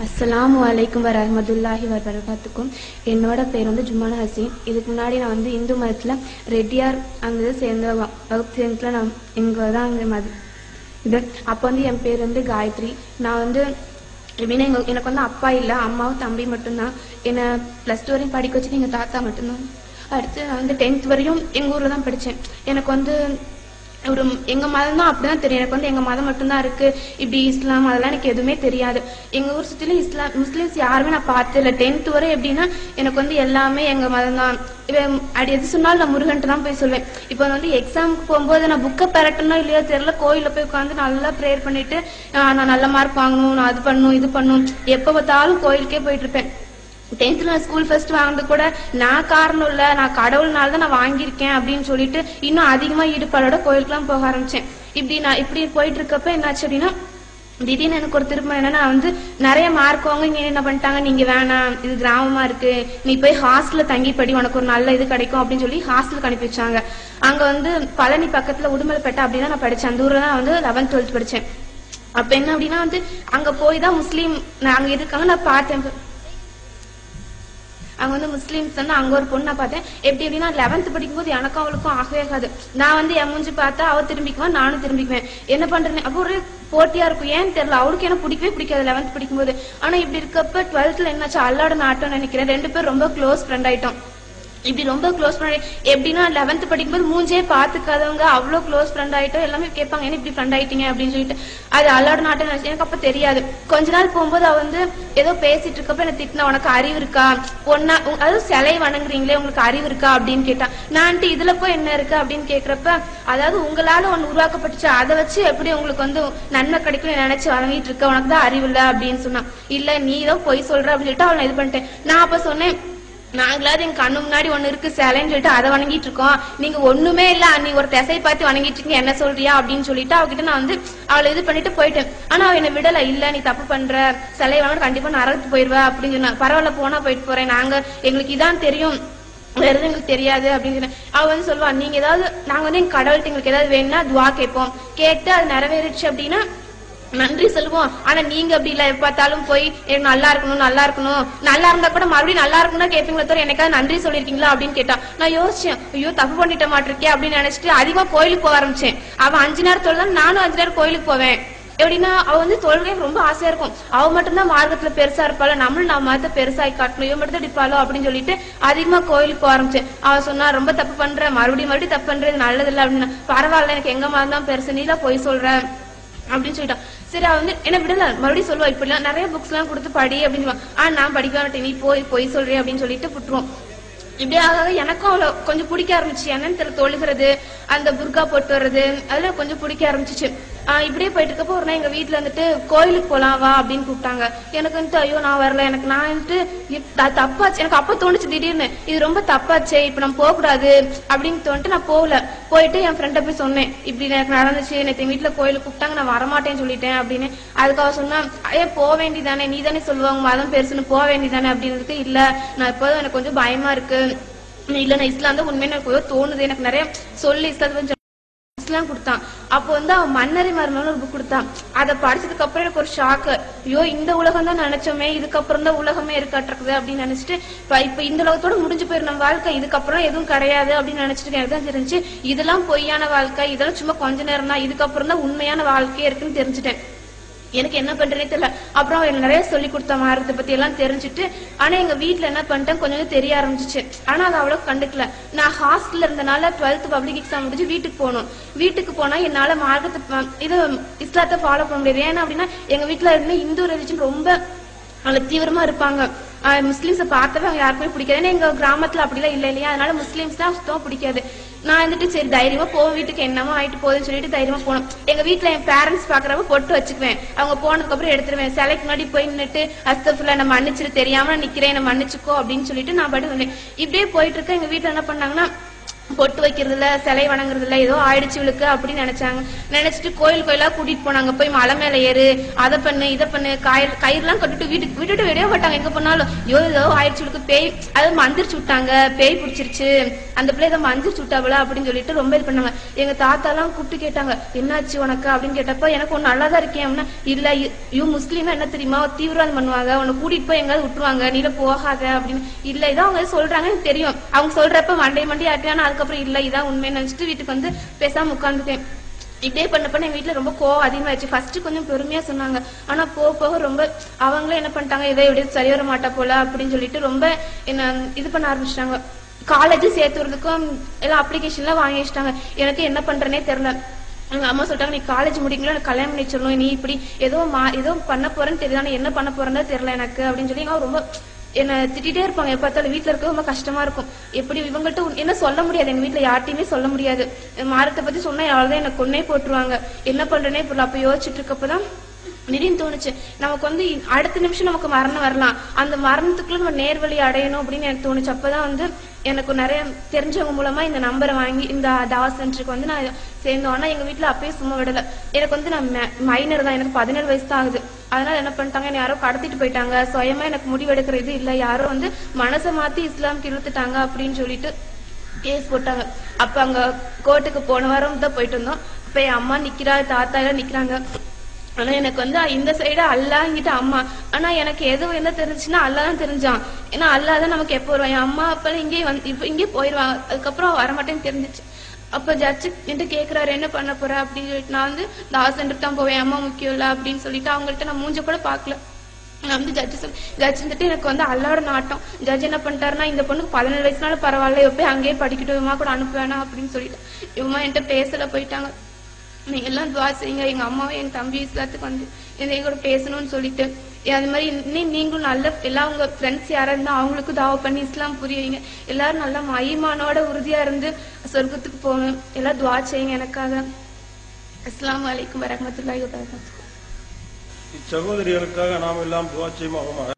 அஸ்ஸலாமு அலைக்கும் வரஹ்மத்துல்லாஹி வபரகாத்துக்கும். என்னோட பேர் வந்து ஜுமானா ஹசீன். இதுக்கு முன்னாடி நான் வந்து இந்து மதத்தில் ரெட்டியார் அந்த சேர்ந்த வகுப்பு நான் இங்கே தான் அங்கே இது. அப்போ வந்து என் பேர் வந்து காயத்ரி. நான் வந்து எப்படின்னா எனக்கு வந்து அப்பா இல்லை, அம்மாவும் தம்பி மட்டும்தான். என்னை +2 வரையும் படிக்க வச்சுட்டு எங்கள் தாத்தா மட்டும்தான். அடுத்து நான் வந்து 10th வரையும் எங்கள் ஊரில் தான் படித்தேன். எனக்கு வந்து ஒரு எங்கள் மதம் தான் அப்படிதான் தெரியும். எனக்கு வந்து எங்கள் மதம் மட்டும்தான் இருக்குது. இப்படி இஸ்லாம் அதெல்லாம் எனக்கு எதுவுமே தெரியாது. எங்கள் ஊர் சுற்றிலும் முஸ்லீம்ஸ் யாருமே நான் பார்த்ததில்ல. 10th வரை எப்படின்னா எனக்கு வந்து எல்லாமே எங்கள் மதம் தான். அப்படி எது சொன்னாலும் நான் முருகன்ட்டு தான் போய் சொல்வேன். இப்போ வந்து எக்ஸாமுக்கு போகும்போது நான் புக்கை பெறட்டணும் இல்லையோ தெரியல, கோயிலில் போய் உட்காந்து நல்லா ப்ரேயர் பண்ணிட்டு நான் நல்ல மார்க் வாங்கணும், நான் அது பண்ணணும் இது பண்ணணும், எப்போ பார்த்தாலும் கோயிலுக்கே போயிட்டு இருப்பேன். 10th நான் ஸ்கூல் ஃபர்ஸ்ட் வாங்கினது கூட நான் காரணம் இல்லை, நான் கடவுள்னால தான் நான் வாங்கியிருக்கேன் அப்படின்னு சொல்லிட்டு இன்னும் அதிகமாக ஈடுபாடோட கோயிலுக்குலாம் போக ஆரம்பிச்சேன். இப்படி போயிட்டு இருக்கப்ப என்னாச்சு அப்படின்னா திடீர்னு எனக்கு ஒரு திரும்ப என்னன்னா வந்து நிறைய மார்க் வாங்க இங்க என்ன பண்ணிட்டாங்க, நீங்க வேணாம், இது கிராமமா இருக்கு, நீ போய் ஹாஸ்டல்ல தங்கி படி, உனக்கு ஒரு நல்ல இது கிடைக்கும் அப்படின்னு சொல்லி ஹாஸ்டலுக்கு அனுப்பி வச்சாங்க. அங்க வந்து பழனி பக்கத்துல உடுமலைப்பேட்டை அப்படின்னா நான் படிச்சேன். அந்த ஊர்ல தான் வந்து 11th 12th படிச்சேன். அப்ப என்ன அப்படின்னா வந்து அங்க போய் தான் முஸ்லீம் அங்க இருக்காங்க நான் பார்த்தேன். அங்க வந்து முஸ்லீம்ஸ் வந்து அங்க ஒரு பொண்ணை பார்த்தேன். எப்படின்னா 11th படிக்கும்போது எனக்கும் அவளுக்கும் ஆகவே ஆகாது. நான் வந்து என் மூஞ்சி பார்த்தா அவ திரும்பிக்குவேன், நானும் திரும்பிக்குவேன். என்ன பண்றேன்னு அப்போ ஒரு போட்டியா இருக்கும். ஏன்னு தெரியல, அவளுக்கு எனக்கு பிடிக்கவே பிடிக்காது 11th படிக்கும்போது. ஆனா இப்படி இருக்கப்ப 12th என்னாச்சு, அல்லாட நாட்டம்னு நினைக்கிறேன். 2 பேரும் ரொம்ப க்ளோஸ் ஃப்ரெண்ட் ஆயிட்டோம். இப்படி ரொம்ப க்ளோஸ் ஃப்ரெண்ட் எப்படின்னா 11th படிக்கும்போது மூஞ்சே பாத்துக்காதவங்க அவ்வளோ க்ளோஸ் ஃப்ரெண்ட் ஆயிட்டோம். எல்லாமே கேட்பாங்க என்ன இப்படி ஃப்ரெண்ட் ஆயிட்டீங்க அப்படின்னு சொல்லிட்டு. அது அல்லாட நாட்டம் எனக்கு அப்ப தெரியாது. கொஞ்ச நாள் போகும்போது அவ வந்து ஏதோ பேசிட்டு இருக்கப்ப என்ன திட்டினா, உனக்கு அறிவு இருக்கா, ஒன்னா அதாவது சிலை வணங்குறீங்களே உங்களுக்கு அறிவு இருக்கா அப்படின்னு கேட்டா. நான் இதுல போய் என்ன இருக்கு அப்படின்னு கேக்குறப்ப, அதாவது உங்களால ஒன்னு உருவாக்கப்பட்டுச்சு, அதை வச்சு எப்படி உங்களுக்கு வந்து நன்மை கிடைக்கும் நினைச்சு வணங்கிட்டு இருக்க, உனக்கு தான் அறிவு இல்லை அப்படின்னு சொன்னா. இல்ல நீ தான் பொய் சொல்ற அப்படின்னு சொல்லிட்டு அவளை இது பண்ணிட்டேன். நான் அப்ப சொன்னேன், நாங்களாவது எங்க கண்ணு முன்னாடி ஒண்ணு இருக்கு சிலைன்னு சொல்லிட்டு அதை வணங்கிட்டு இருக்கோம், நீங்க ஒண்ணுமே இல்ல, நீ ஒரு திசை பார்த்து வணங்கிட்டு இருக்கீங்க, என்ன சொல்றியா அப்படின்னு சொல்லிட்டு அவகிட்ட நான் வந்து அவளை இது பண்ணிட்டு போயிட்டேன். ஆனா அவ என்ன விடல, இல்ல நீ தப்பு பண்ற, சிலை வாங்க கண்டிப்பா நரகத்துக்கு போயிருவா அப்படின்னு சொன்னா. பரவாயில்ல போனா போயிட்டு போறேன், நாங்க எங்களுக்கு இதான் தெரியும், வேற எதுவும் எங்களுக்கு தெரியாது அப்படின்னு சொன்னேன். அவ வந்து சொல்லுவா, நீங்க ஏதாவது நாங்க வந்து எங்க கடவுள்கிட்ட எங்களுக்கு ஏதாவது வேணும்னா துவா கேட்போம், கேட்டு அது நிறைவேறிடுச்சு அப்படின்னா நன்றி சொல்லுவோம். ஆனா நீங்க அப்படி இல்ல, பார்த்தாலும் போய் எனக்கு நல்லா இருக்கணும் நல்லா இருக்கணும், நல்லா இருந்தா கூட மறுபடியும் நல்லா இருக்கணும்னா கேட்பீங்களா தவிர எனக்காவது நன்றி சொல்லிருக்கீங்களா அப்படின்னு கேட்டா. நான் யோசிச்சேன், ஐயோ தப்பு பண்ணிட்ட மாட்டிருக்கேன் அப்படின்னு நினைச்சிட்டு அதிகமா கோயிலுக்கு போக ஆரம்பிச்சேன். அவன் 5 நேரம் தொழுதான், நானும் 5 நேரம் கோயிலுக்கு போவேன். எப்படின்னா அவ வந்து தொழுகை ரொம்ப ஆசையா இருக்கும். அவ மட்டும்தான் மார்க்கத்துல பெருசா இருப்பாளோ, நம்மளும் நம்ம மதத்தை பெருசாகி காட்டணும், இவன் மட்டும் அடிப்பாளோ அப்படின்னு சொல்லிட்டு அதிகமா கோயிலுக்கு போக ஆரம்பிச்சேன். அவ சொன்னா, ரொம்ப தப்பு பண்ற, மறுபடியும் தப்பு பண்றது நல்லதில்லை அப்படின்னு. பரவாயில்ல எனக்கு எங்க மதம் தான் பெருசு, நீதான் போய் சொல்ற அப்படின்னு சொல்லிட்டான். சரி அவ வந்து என்ன விடல, மறுபடியும் சொல்லுவா, இப்படி எல்லாம் நிறைய புக்ஸ் எல்லாம் கொடுத்து படி அப்படின்னு. நான் படிக்க மாட்டேன், நீ போய் சொல்றேன் அப்படின்னு சொல்லிட்டு விட்டுருவோம். இப்படி ஆக எனக்கும் அவளை கொஞ்சம் பிடிக்க ஆரம்பிச்சு. என்னன்னு தெரியல, தொழுகிறது, அந்த புர்கா போட்டு வர்றது அதெல்லாம் கொஞ்சம் பிடிக்க ஆரம்பிச்சிச்சு. இப்படியே போயிட்டு இருக்கப்போ ஒரு நாள் எங்க வீட்டுல வந்துட்டு கோயிலுக்கு போலாம் வா அப்படின்னு கூப்பிட்டாங்க. எனக்கு வந்துட்டு ஐயோ நான் வரல, எனக்கு நான் வந்துட்டு தப்பாச்சு. எனக்கு அப்ப தோணுச்சு திடீர்னு, இது ரொம்ப தப்பாச்சே, இப்ப நம்ம போக கூடாது அப்படின்னு தோணிட்டு நான் போகல. போயிட்டு என் ஃப்ரெண்ட போய் சொன்னேன், இப்படி எனக்கு நடந்துச்சு, நேற்று வீட்டுல கோயிலுக்கு கூப்பிட்டாங்க, நான் வரமாட்டேன்னு சொல்லிட்டேன் அப்படின்னு. அதுக்காக சொன்னா, போக வேண்டியதானே, நீ தானே சொல்லுவாங்க மதம் பெருசுன்னு, போக வேண்டியதானே அப்படின்னு. இல்ல நான் இப்போதும் எனக்கு கொஞ்சம் பயமா இருக்கு, இல்ல நான் இஸ்லாம் தான் உண்மையை எனக்கு தோணுது, எனக்கு நிறைய சொல்லி இஸ்லாம் கொடுத்தான். அப்போ வந்து அவன் மன்னரை மர்மம்னு ஒரு புக் கொடுத்தான். அதை படிச்சதுக்கு அப்புறம் எனக்கு ஒரு ஷாக்கு, ஐயோ இந்த உலகம் தான் நினைச்சோமே, இதுக்கப்புறம் தான் உலகமே இருக்காட்டுருக்குது அப்படின்னு நினைச்சிட்டு இப்ப இந்த உலகத்தோட முடிஞ்சு போயிரு நம்ம வாழ்க்கை, இதுக்கப்புறம் எதுவும் கிடையாது அப்படின்னு நினைச்சிட்டு எனக்கு தான் தெரிஞ்சு இதெல்லாம் பொய்யான வாழ்க்கை, இதெல்லாம் சும்மா கொஞ்ச நேரம் தான், இதுக்கப்புறம் தான் உண்மையான வாழ்க்கையே இருக்குன்னு தெரிஞ்சுட்டேன். எனக்கு என்ன பண்றேனே தெரியல. அப்புறம் அவன் நிறைய சொல்லி கொடுத்த மார்க்கத்தை பத்தி எல்லாம் தெரிஞ்சுட்டு, ஆனா எங்க வீட்டுல என்ன பண்ணிட்டேன், கொஞ்சம் தெரிய ஆரம்பிச்சிச்சு. ஆனா அதை அவ்வளவு கண்டுக்கல. நான் ஹாஸ்டல்ல இருந்தனால 12th பப்ளிக் எக்ஸாம் முடிஞ்சு வீட்டுக்கு போகணும். வீட்டுக்கு போனா என்னால மார்க்கத்தை இது இஸ்லாத்தை ஃபாலோ பண்ண முடியாது. ஏன்னா அப்படின்னா எங்க வீட்டுல இருந்து இந்து ரிலிஜன் ரொம்ப தீவிரமா இருப்பாங்க. முஸ்லிம்ஸை பார்த்தவே அவங்க யாருக்குமே பிடிக்காது. ஏன்னா எங்க கிராமத்துல அப்படிலாம் இல்லை இல்லையா, அதனால முஸ்லிம்ஸ் தான் சுத்தமா பிடிக்காது. நான் வந்துட்டு சரி தைரியமா போவோம், வீட்டுக்கு என்னமோ ஆயிட்டு போகுதுன்னு சொல்லிட்டு தைரியமா போனோம். எங்க வீட்டுல என் பேரண்ட்ஸ் பாக்குறப்ப பொட்டு வச்சுக்குவேன், அவங்க போனதுக்கு அப்புறம் எடுத்துருவேன். சிலைக்கு முன்னாடி போய் நின்னுட்டு அஸ்தஃபிருல்லாஹ் நான் மன்னிச்சிரு, தெரியாம நான் நிக்கிறேன், நான் மன்னிச்சுக்கோ அப்படின்னு சொல்லிட்டு நான் பாட்டு வந்தேன். இப்படியே போயிட்டு இருக்க. எங்க வீட்டுல என்ன பண்ணாங்கன்னா பொட்டு வைக்கிறதுல சிலை வணங்குறதுல ஏதோ ஆயிடுச்சு இவளுக்கு அப்படின்னு நினைச்சாங்க. நினைச்சிட்டு கோயிலா கூட்டிட்டு போனாங்க. போய் மலை மேல ஏறு, அதை பண்ணு இதை பண்ணு, கயிறுலாம் கட்டிட்டு விட்டுட்டு வெளியே போட்டாங்க. எங்க போனாலும் ஏதோ ஆயிடுச்சு இவளுக்கு, பேய் அதை மந்திரிச்சு விட்டாங்க, பேய் பிடிச்சிருச்சு, அந்த பிள்ளை இதை மந்திரிச்சு விட்டாவளா அப்படின்னு சொல்லிட்டு ரொம்ப இது பண்ணாங்க. எங்க தாத்தா எல்லாம் கூப்பிட்டு கேட்டாங்க, என்னாச்சு உனக்கு அப்படின்னு கேட்டப்ப எனக்கு ஒன்னு நல்லாதான் இருக்கேன் அப்படின்னா, இல்ல இவ முஸ்லீம் என்ன தெரியுமா, தீவிரவாதம் பண்ணுவாங்க, உன்னை கூட்டிட்டு போய் எங்காவது விட்டுருவாங்க, நீல போகாத அப்படின்னு. இல்ல இதான் அவங்க சொல்றாங்க எனக்கு தெரியும், அவங்க சொல்றப்ப மண்டை ஆட்டினா அதுக்கப்புறம் இல்ல இதான் உண்மைன்னு நினைச்சிட்டு வீட்டுக்கு வந்து பேசாம உட்காந்துட்டேன். இப்படியே பண்ண எங்க வீட்டுல ரொம்ப கோவம் அதிகமாயிடுச்சு. ஃபர்ஸ்ட் கொஞ்சம் பெருமையா சொன்னாங்க, ஆனா போக போக ரொம்ப அவங்களே என்ன பண்ணிட்டாங்க, இதை எப்படி சரி வர மாட்டா போல அப்படின்னு சொல்லிட்டு ரொம்ப என்ன இது பண்ண ஆரம்பிச்சிட்டாங்க. காலேஜ் சேர்த்துறதுக்கும் எல்லாம் அப்ளிகேஷன் எல்லாம் வாங்கி வச்சிட்டாங்க. எனக்கு என்ன பண்றேனே தெரியல. எங்க அம்மா சொல்லிட்டாங்க, நீ காலேஜ் முடிக்கல, எனக்கு கல்யாணம் பண்ணி வச்சிடணும், நீ இப்படி ஏதோ பண்ண போறேன்னு தெரியல, ஆனா என்ன பண்ண போறேன்னு தெரியல எனக்கு அப்படின்னு சொல்லி ரொம்ப என்ன திட்டிட்டே இருப்பாங்க. எப்ப பார்த்தாலும் வீட்டுல இருக்க ரொம்ப கஷ்டமா இருக்கும். எப்படி இவங்கள்ட்ட என்ன சொல்ல முடியாது, எங்க வீட்டுல யார்ட்டையுமே சொல்ல முடியாது. மாரத்தை பத்தி சொன்னா யாராவது எனக்கு கொன்னே போட்டுருவாங்க. என்ன பண்றேனே புரியல. அப்ப யோசிச்சுட்டு இருக்கப்பதான் திடீர்னு தோணுச்சு, நமக்கு வந்து அடுத்த நிமிஷம் நமக்கு மரணம் வரலாம், அந்த மரணத்துக்குள்ள நம்ம நேர்வழி அடையணும் அப்படின்னு எனக்கு தோணுச்சு. அப்பதான் எனக்கு நிறைய தெரிஞ்சவங்க மூலமா இந்த நம்பரை வாங்கி இந்த தாவா சென்டருக்கு நான் சேர்ந்தோம். ஆனா எங்க வீட்டுல அப்பயே சும்மா விடல. எனக்கு நான் மைனர் தான், எனக்கு 17 வயசு தான் ஆகுது. அதனால என்ன பண்ணிட்டாங்க, என்ன யாரோ கடத்திட்டு போயிட்டாங்க. சுயமா எனக்கு முடிவெடுக்கிற இது இல்ல, யாரோ மனசை மாத்தி இஸ்லாமுக்கு இழுத்துட்டாங்க அப்படின்னு சொல்லிட்டு கேஸ் போட்டாங்க. அப்ப அங்க கோர்ட்டுக்கு போன வாரம் தான் போயிட்டு இருந்தோம். அப்ப என் அம்மா நிக்கிறா, தாத்தா எல்லாம் நிக்கிறாங்க. ஆனா எனக்கு இந்த சைடு அல்லாங்கிட்ட அம்மா. ஆனா எனக்கு எதுவும் என்ன தெரிஞ்சுன்னா அல்லாதான் தெரிஞ்சான். ஏன்னா அல்லாதான் நமக்கு எப்போ வருவான். என் அம்மா அப்ப இங்கே போயிருவாங்க, அதுக்கப்புறம் வரமாட்டேன்னு தெரிஞ்சிச்சு. அப்ப ஜட்ஜு என்கிட்ட கேக்குறாரு, என்ன பண்ண போற அப்படின்னு சொல்லிட்டு நான் தாவா சென்டருக்கு தான் போவேன், அம்மா முக்கியம் இல்ல அப்படின்னு சொல்லிட்டு அவங்கள்ட்ட நான் மூஞ்ச கூட பாக்கல. நான் ஜட்ஜ் எனக்கு அல்லாட நாட்டம். ஜட்ஜ் என்ன பண்ணிட்டாருன்னா, இந்த பொண்ணுக்கு 17 வயசுனால பரவாயில்ல, எப்பயும் அங்கேயே படிக்கட்டும், இவமா கூட அனுப்புவேனா அப்படின்னு சொல்லிட்டு இவமா என்கிட்ட பேசல போயிட்டாங்க. நீங்க எல்லாம் துவா செய்யுங்க, எங்க அம்மாவும் என் தம்பி எல்லாத்துக்கு என் கூட பேசணும்னு சொல்லிட்டு. அது மாதிரி நீங்களும் நல்ல எல்லாம் உங்க ஃப்ரெண்ட்ஸ் யாரா இருந்தா அவங்களுக்கும் தாவா பண்ணி இஸ்லாம் புரியுங்க. எல்லாரும் நல்லா ஈமானோட உறுதியா இருந்து சொர்க்கத்துக்கு போகணும். எல்லாம் துவா செய்யுங்க எனக்காக. அஸ்ஸலாமு அலைக்கும் வரஹ்மத்துல்லாஹி வபரகாத்துஹு. இச்சகோதரிகளுக்காக நாம் எல்லாம் துவா செய்வோமாக.